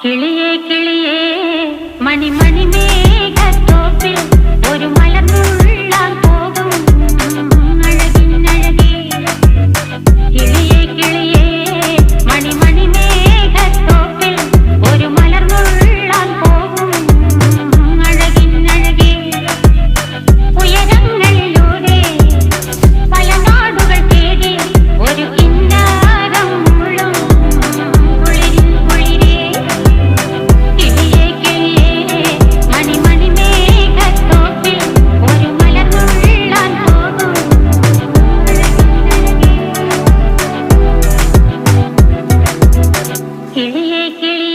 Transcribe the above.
കിളിയേ കിളിയേ മണിമണി മേഘത്തോപ്പിൽ ഒരു മലർന്നുള്ളാൻ പോകും അഴകിനഴകേ. കിളിയേ കിളിയേ മണിമണി മേഘത്തോപ്പിൽ ഒരു മലർന്നുള്ളാൻ പോകും അഴകിനഴകേ. ഉയരങ്ങളിലൂടെ പല നാടുകൾ തേടി ഒരു കിന്നാരം മുഴും കുളിരിൻ കുളിരേ. കിളിയേ കിളിയേ മണിമണി മേഘത്തോപ്പിൽ ഒരു മലർന്നുള്ളാൻ പോകും അഴകിനഴകേ. കിളിയേ കിളിയേ